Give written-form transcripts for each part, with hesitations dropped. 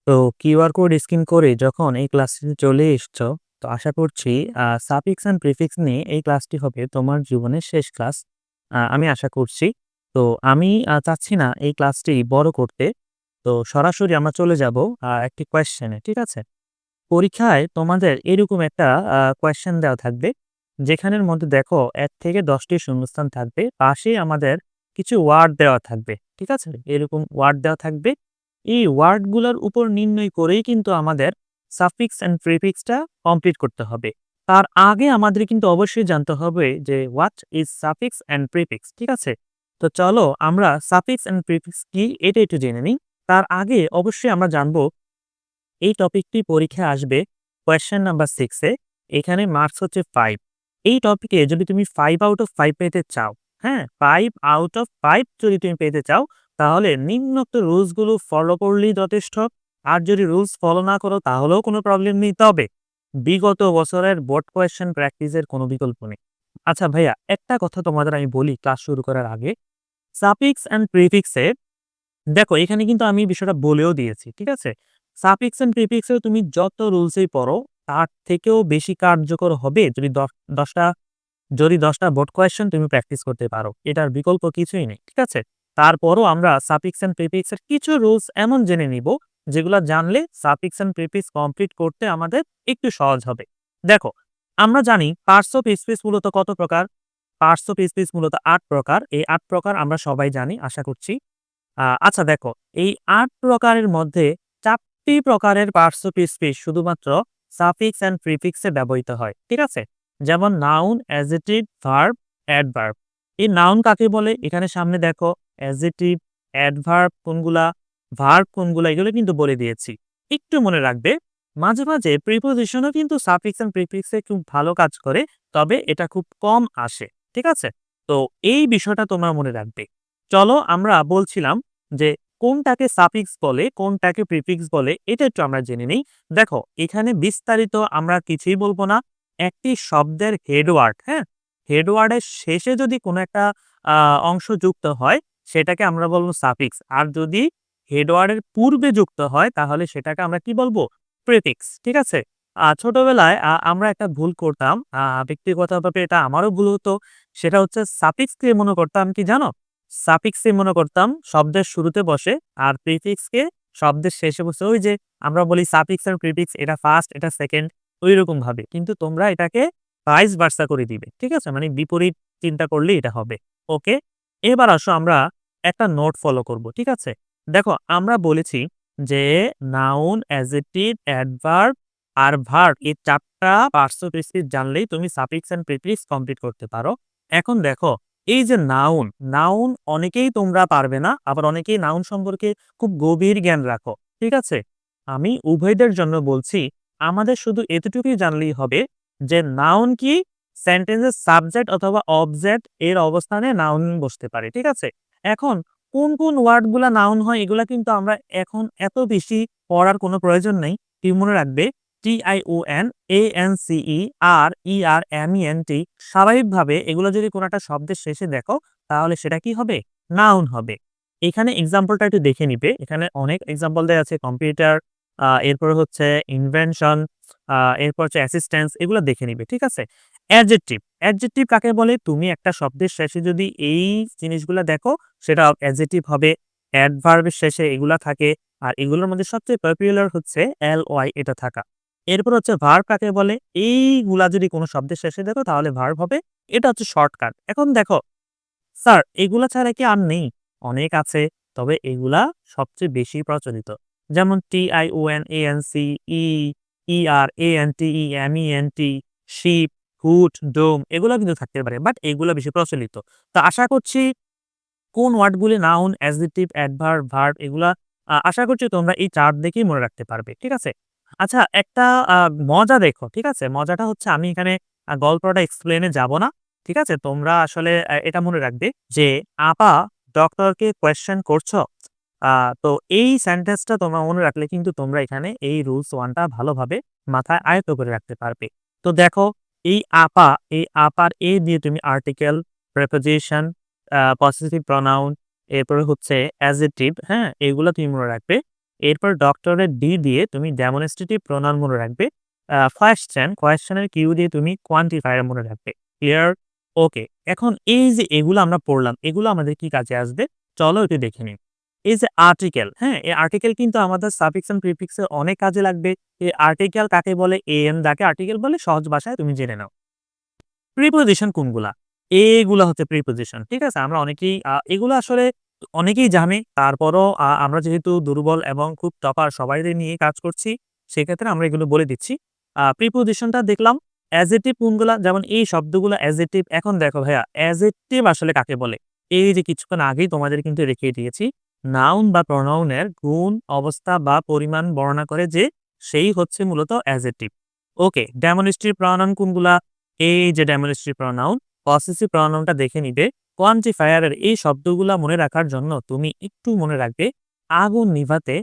তো QR code scan করে যখন এই ক্লাসটিতে চলে এসছো, তো আশা করছি সাফিক্স অ্যান্ড প্রিফিক্স নিয়ে এই ক্লাসটি হবে তোমার জীবনের শেষ ক্লাস। আমি আশা করছি। তো আমি চাচ্ছি না এই ক্লাসটি বড় করতে। তো সরাসরি আমরা চলে যাব একটি কোয়েশ্চেনে, ঠিক আছে? পরীক্ষায় তোমাদের এরকম একটা কোয়েশ্চেন দেওয়া থাকবে, যেখানের মধ্যে দেখো ১ থেকে ১০ টি শূন্যস্থান থাকবে। পাশেই আমাদের কিছু ওয়ার্ড দেওয়া থাকবে, ঠিক আছে? এরকম ওয়ার্ড দেওয়া থাকবে। এই ওয়ার্ডগুলোর উপর নির্ণয় করেই কিন্তু আমাদের সাফিক্স অ্যান্ড প্রিফিক্সটা কমপ্লিট করতে হবে। তার আগে আমাদের কিন্তু অবশ্যই জানতে হবে যে what is suffix and prefix, ঠিক আছে? তো চলো আমরা সাফিক্স অ্যান্ড প্রিফিক্স কি এটা একটু জেনে নিই। তার আগে অবশ্যই আমরা জানবো এই টপিকটি পরীক্ষায় আসবে কোয়েশ্চেন নাম্বার 6 এ। এখানে মার্কস হচ্ছে 5। এই টপিকে যদি তুমি 5 আউট অফ 5 পেতে চাও, হ্যাঁ? 5 আউট অফ 5 যদি তুমি পেতে চাও, তাহলে নিম্নোক্ত রুলস গুলো ফলো করলেই যথেষ্ট। আর যদি রুলস ফলো না করো তাহলেও কোনো প্রবলেম নেই। তবে বিগত বছরের বোর্ড কোয়েশ্চেন প্র্যাকটিসের কোনো বিকল্প নেই। আচ্ছা ভাইয়া, একটা কথা তোমাদের আমি বলি ক্লাস শুরু করার আগে। সাফিক্স অ্যান্ড প্রিফিক্স এ দেখো এখানে কিন্তু আমি বিষয়টা বলেও দিয়েছি। ঠিক আছে? সাফিক্স এন্ড প্রিফিক্স এও তুমি যত রুলসই পড়ো, তার থেকেও বেশি কার্যকর হবে যদি ১০ টা যদি ১০ টা বোর্ড কোয়েশ্চেন তুমি প্র্যাকটিস করতে পারো। এটার বিকল্প কিছুই নেই। ঠিক আছে? তারপরও আমরা সাফিক্স এন্ড প্রিফিক্স এর কিছু রুলস এমন জেনে নিব, যেগুলা জানলে সাফিক্স এন্ড প্রিফিক্স কমপ্লিট করতে আমাদের একটু সহজ হবে। দেখো, আমরা জানি পার্টস অফ স্পিচ মূলত কত প্রকার? পার্টস অফ স্পিচ মূলত ৮ প্রকার। এই ৮ প্রকার আমরা সবাই জানি আশা করছি। আচ্ছা দেখো, এই ৮ প্রকারের মধ্যে ৪ টি প্রকারের পার্টস অফ স্পিচ শুধুমাত্র সাফিক্স অ্যান্ড প্রিফিক্স এ ব্যবহৃত হয়। ঠিক আছে? যেমন নাউন, অ্যাডজেক্টিভ, ভার্ব, অ্যাডভার্ব। এই নাউন কাকে বলে? এখানে সামনে দেখো অ্যাডজেক্টিভ, অ্যাডভার্ব কোনগুলা, ভার্ব কোনগুলা এগুলো কিন্তু বলে দিয়েছি। একটু মনে রাখবে, মাঝে, মাঝে প্রিপোজিশনও কিন্তু সাফিক্স অ্যান্ড প্রিফিক্স এ খুব ভালো কাজ করে। তবে এটা খুব কম আসে। ঠিক আছে? তো এই বিষয়টা তোমরা মনে রাখবে। চলো আমরা বলছিলাম যে কোনটাকে সাফিক্স বলে, কোনটাকে প্রিফিক্স বলে এটা একটু আমরা জেনে নেই। দেখো এখানে বিস্তারিত আমরা কিছুই বলব না। একটি শব্দের হেডওয়ার্ড, হ্যাঁ? হেডওয়ার্ডের শেষে যদি কোনো একটা আ অংশ যুক্ত হয়, সেটাকে আমরা বলব সাফিক্স। আর যদি হেডওয়ার্ডের পূর্বে যুক্ত হয় তাহলে সেটাকে আমরা কি বলব? প্রিফিক্স। ঠিক আছে? ছোটবেলায় আমরা একটা ভুল করতাম। ব্যক্তিগতভাবে এটা আমারও ভুল হতো। সেটা হচ্ছে সাফিক্সকে মনে করতাম কি জানো? সাফিক্সই মনে করতাম শব্দের শুরুতে বসে, আর প্রিফিক্সকে শব্দের শেষে বসে। ওই যে আমরা বলি সাফিক্স আর প্রিফিক্স এটা ফার্স্ট, এটা সেকেন্ড, ঐরকম ভাবে। কিন্তু তোমরা এটাকে ভাইস ভার্সা করে দিবে। ঠিক আছে? মানে বিপরীত চিন্তা করলেই এটা হবে। ওকে? এবার আসো আমরা একটা নোট ফলো করব। ঠিক আছে? দেখো আমরা বলেছি যে নাউন, অ্যাডজেক্টিভ, অ্যাডভার্ব আর ভার্ব এই ৪ টা পার্টস অফ স্পিচ জানলেই তুমি সাফিক্স অ্যান্ড প্রিফিক্স কমপ্লিট করতে পারো। এখন দেখো এই যে নাউন, নাউন অনেকেই তোমরা পারবে না। আবার অনেকেই নাউন সম্পর্কে খুব গভীর জ্ঞান রাখো। ঠিক আছে? আমি উভয়দের জন্য বলছি, আমাদের শুধু এতটুকুই জানলেই হবে যে নাউন কি? সেন্টেন্সের সাবজেক্ট অথবা অবজেক্ট এর অবস্থানে নাউন বসতে পারে। ঠিক আছে? এখন কোন, কোন ওয়ার্ড গুলা নাউন হয় এগুলা কিন্তু আমরা এখন এত বেশি পড়ার কোনো প্রয়োজন নেই। কি মনে রাখবে? টিআইওএন, এএনসিই, আর ইআর, এমইএনটি স্বাভাবিকভাবে এগুলো যদি কোনো একটা শব্দের শেষে দেখো, তাহলে সেটা কি হবে? নাউন হবে। এখানে এক্সাম্পলটা একটু দেখে নিবে। এখানে অনেক এক্সাম্পল দেয়া আছে। কম্পিউটার, এরপরে হচ্ছে ইনভেনশন, এরপর হচ্ছে অ্যাসিস্ট্যান্স এগুলো দেখে নিবে। ঠিক আছে? অ্যাডজেক্টিভ, অ্যাডজেক্টিভ কাকে বলে? তুমি একটা শব্দের শেষে যদি এই জিনিসগুলা দেখো, সেটা অ্যাডজেক্টিভ হবে। অ্যাডভার্ব এর শেষে এগুলা থাকে। আর এগুলোর মধ্যে সবচেয়ে পপুলার হচ্ছে এলওয়াই এটা থাকা। এরপর হচ্ছে ভার্ব কাকে বলে? এইগুলা যদি কোন শব্দের শেষে দেখো তাহলে ভার্ব হবে। এটা হচ্ছে শর্টকাট। এখন দেখো, স্যার এগুলা ছাড়া কি আর নেই? অনেক আছে। তবে এগুলা সবচেয়ে বেশি প্রচলিত। যেমন T I O N, A N C, E R, A N T E, M E N T, ship, hood, dom এগুলা কিন্তু থাকতে পারে। বাট এগুলা বেশি প্রচলিত। তো আশা করছি কোন ওয়ার্ডগুলি নাউন, অ্যাডজেক্টিভ, অ্যাডভার্ব, ভার্ব এগুলা আশা করছি তোমরা এই চার্ট দেখেই মনে রাখতে পারবে। ঠিক আছে? আচ্ছা একটা আ মজা দেখো। ঠিক আছে? মজাটা হচ্ছে আমি এখানে গল্পটা এক্সপ্লেইন এ যাব না। ঠিক আছে? তোমরা আসলে এটা মনে রাখবে যে, "আপা ডক্টরকে কোয়েশ্চেন করছো?" আ তো এই সেন্টেন্সটা তোমরা মনে রাখলে কিন্তু তোমরা এখানে এই রুলস 1 টা ভালোভাবে মাথায় আয়ত্ত করে রাখতে পারবে। তো দেখো এই আপা, এই আপার এ দিয়ে তুমি আর্টিকেল, প্রিপোজিশন, পসেসিভ প্রনাউন, এরপরে হচ্ছে অ্যাডজেক্টিভ, হ্যাঁ? এগুলা তুমি মনে রাখবে। এরপর ডক্টরেট ডি দিয়ে তুমি ডেমনস্ট্রেটিভ প্রোনাউন মনে রাখবে। কোয়েশ্চেনের কিউ দিয়ে তুমি কোয়ান্টিফায়ার মনে রাখবে। ক্লিয়ার? ওকে। এখন এই যে এগুলো আমরা পড়লাম, এগুলো আমাদের কি কাজে আসবে? চলো একটু দেখে নিই। এই যে আর্টিকেল, হ্যাঁ? এই আর্টিকেল কিন্তু আমাদের সাফিক্স এন্ড প্রিফিক্স এর অনেক কাজে লাগবে। এই আর্টিকেল কাকে বলে? এএন যাকে আর্টিকেল বলে সহজ ভাষায় তুমি জেনে নাও। প্রিপোজিশন কোনগুলা? এগুলা হচ্ছে প্রিপোজিশন। ঠিক আছে? আমরা অনেকেই এগুলো আসলে অনেকেই জানে। তারপরও আমরা যেহেতু দুর্বল এবং খুব টপার সবাইরে নিয়ে কাজ করছি, সেক্ষেত্রে আমরা এগুলো বলে দিচ্ছি। প্রিপোজিশনটা দেখলাম। অ্যাডজেক্টিভ কোনগুলা? যেমন এই শব্দগুলো অ্যাডজেক্টিভ। এখন দেখো ভাইয়া অ্যাডজেক্টিভ আসলে কাকে বলে? এই যে কিছুক্ষণ আগেই তোমাদের কিন্তু রেখে দিয়েছি। নাউন বা প্রোনাউন এর গুণ, অবস্থা বা পরিমাণ বর্ণনা করে যে সেই হচ্ছে মূলত অ্যাডজেক্টিভ। ওকে, ডেমনস্ট্রেটিভ প্রোনাউন কোনগুলা? এই যে ডেমনস্ট্রেটিভ প্রোনাউন, পসেসিভ প্রোনাউনটা দেখে নিবে। কোয়ান্টিফায়ার এর এই শব্দগুলা মনে রাখার জন্য তুমি একটু মনে রাখবে আগুন নিভাতে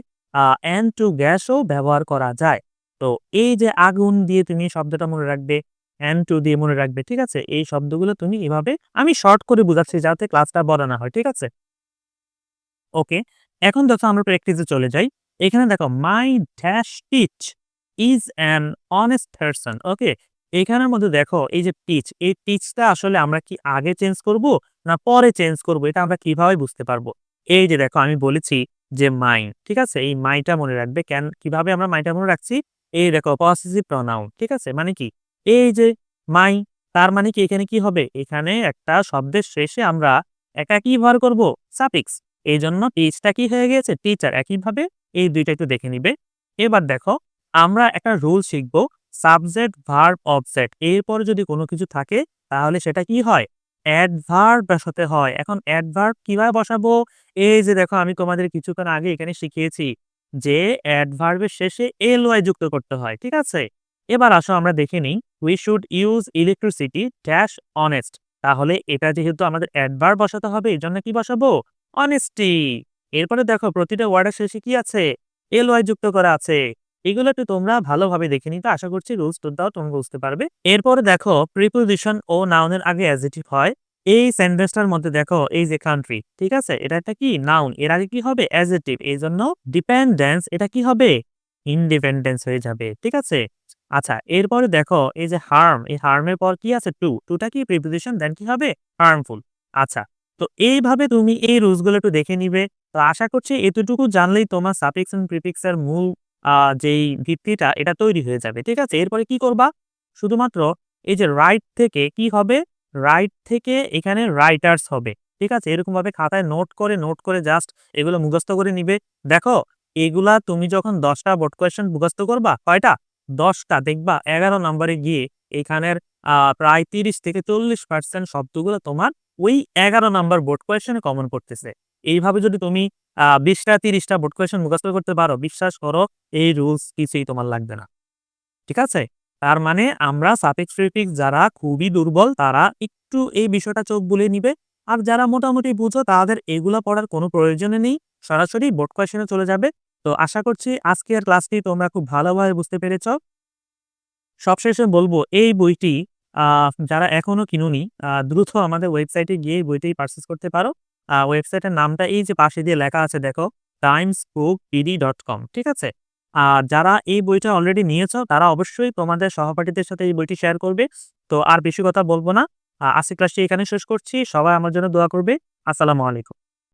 and to গ্যাসও ব্যবহার করা যায়। তো এই যে আগুন দিয়ে তুমি শব্দটা মনে রাখবে, and to দিয়ে মনে রাখবে। ঠিক আছে? এই শব্দগুলো তুমি এভাবে আমি শর্ট করে বুঝাচ্ছি যাতে ক্লাসটা বড় না হয়। ঠিক আছে? ওকে। এখন দেখো আমরা প্র্যাকটিসে চলে যাই। এখানে দেখো my dash teach is an honest person. Okay? এখানের মধ্যে দেখো এই যে টিচ, এই টিচটা আসলে আমরা কি আগে চেঞ্জ করব না পরে চেঞ্জ করব এটা আমরা কিভাবে বুঝতে পারবো? এই যে দেখো আমি বলেছি যে মাই, ঠিক আছে? এই মাইটা মনে রাখবে কিভাবে আমরা মাইটা মনে রাখছি? এই দেখো পসেসিভ প্রোনাউন, ঠিক আছে? মানে কি? এই যে মাই তার মানে কি এখানে কি হবে? এখানে একটা শব্দের শেষে আমরা কি ব্যবহার করব? সাফিক্স। এইজন্য টিচটা কি হয়ে গিয়েছে? টিচার। একইভাবে এই ২ টা একটু দেখে নিবে। এবার দেখো আমরা একটা রুল শিখব। সাবজেক্ট, ভার্ব, অবজেক্ট এরপরে যদি কোনো কিছু থাকে তাহলে সেটা কি হয়? অ্যাডভার্ব বসাতে হয়। এখন অ্যাডভার্ব কিভাবে বসাবো? এই যে দেখো আমি তোমাদের কিছুক্ষণ আগে এখানে শিখিয়েছি যে অ্যাডভার্বের শেষে এলওয়াই যুক্ত করতে হয়। ঠিক আছে? এবার আসো আমরা দেখে নিই। We should use electricity dash honest. তাহলে এটা যেহেতু আমাদের অ্যাডভার্ব বসাতে হবে এজন্য কি বসাবো? অনেস্টি। এরপরে দেখো প্রতিটা ওয়ার্ডের শেষে কি আছে? এলওয়াই যুক্ত করা আছে। এগুলো একটু তোমরা ভালোভাবে দেখে নিতে আশা করছি রুলস-টুলসটাও তোমরা বুঝতে পারবে। এরপরে দেখো প্রিপোজিশন ও নাউনের আগে অ্যাডজেক্টিভ হয়। এই সেন্টেন্সটার মধ্যে দেখো এই যে কান্ট্রি, ঠিক আছে? এটা একটা কি? নাউন। এর আগে কি হবে? অ্যাডজেক্টিভ। এজন্য ডিপেন্ডেন্স এটা কি হবে? ইন্ডিপেন্ডেন্স হয়ে যাবে। ঠিক আছে? আচ্ছা এরপরে দেখো এই যে হার্ম, এই হার্ম এর পর কি আছে? টু। টুটা কি? প্রিপোজিশন দেন কি হবে? হার্মফুল। আচ্ছা। তো এইভাবে তুমি এই রুলস গুলো একটু দেখে নিবে। তো আশা করছি এতটুকু জানলেই তোমার সাফিক্স এন্ড প্রিফিক্স এর মূল যেই ভিত্তিটা এটা তৈরি হয়ে যাবে। ঠিক আছে? এরপরে কি করবা? শুধুমাত্র এই যে রাইট থেকে কি হবে? রাইট থেকে এখানে রাইটার্স হবে। ঠিক আছে? এরকমভাবে খাতায় নোট করে জাস্ট এগুলো মুখস্থ করে নিবে। দেখো এগুলা তুমি যখন ১০ টা বোর্ড কোয়েশ্চেন মুখস্থ করবা, কয়টা? ১০ টা দেখবা ১১ নম্বরে গিয়ে এখানের প্রায় ৩০-৪০% শব্দগুলো তোমার ওই ১১ নাম্বার বোর্ড কোয়েশ্চেনে কমন পড়তেছে। এইভাবে যদি তুমি ২০ টা ৩০ টা বোর্ড কোয়েশ্চেন মুখস্থ করতে পারো, বিশ্বাস করো এই রুলস কিছুই তোমার লাগবে না। ঠিক আছে? তার মানে আমরা সাফিক্স প্রিফিক্স যারা খুবই দুর্বল তারা একটু এই বিষয়টা চোখ বুলিয়ে নিবে। আর যারা মোটামুটি বুঝো তাদের এগুলা পড়ার কোনো প্রয়োজনই নেই। সরাসরি বোর্ড কোয়েশ্চেনে চলে যাবে। তো আশা করছি আজকের ক্লাসটি তোমরা খুব ভালোভাবে বুঝতে পেরেছ। সবশেষে বলবো এই বইটি আ যারা এখনো কিনুনি দ্রুত আমাদের ওয়েবসাইটে গিয়ে এই বইটি পারচেজ করতে পারো। ওয়েবসাইটের নামটা এই যে পাশে দিয়ে লেখা আছে দেখো timesbookpd.com ঠিক আছে? আর যারা এই বইটা অলরেডি নিয়েছো তারা অবশ্যই তোমাদের সহপাঠীদের সাথে এই বইটি শেয়ার করবে। তো আর বেশি কথা বলব না। আজকের ক্লাসটি এখানে শেষ করছি। সবাই আমার জন্য দোয়া করবে। আসসালামু আলাইকুম।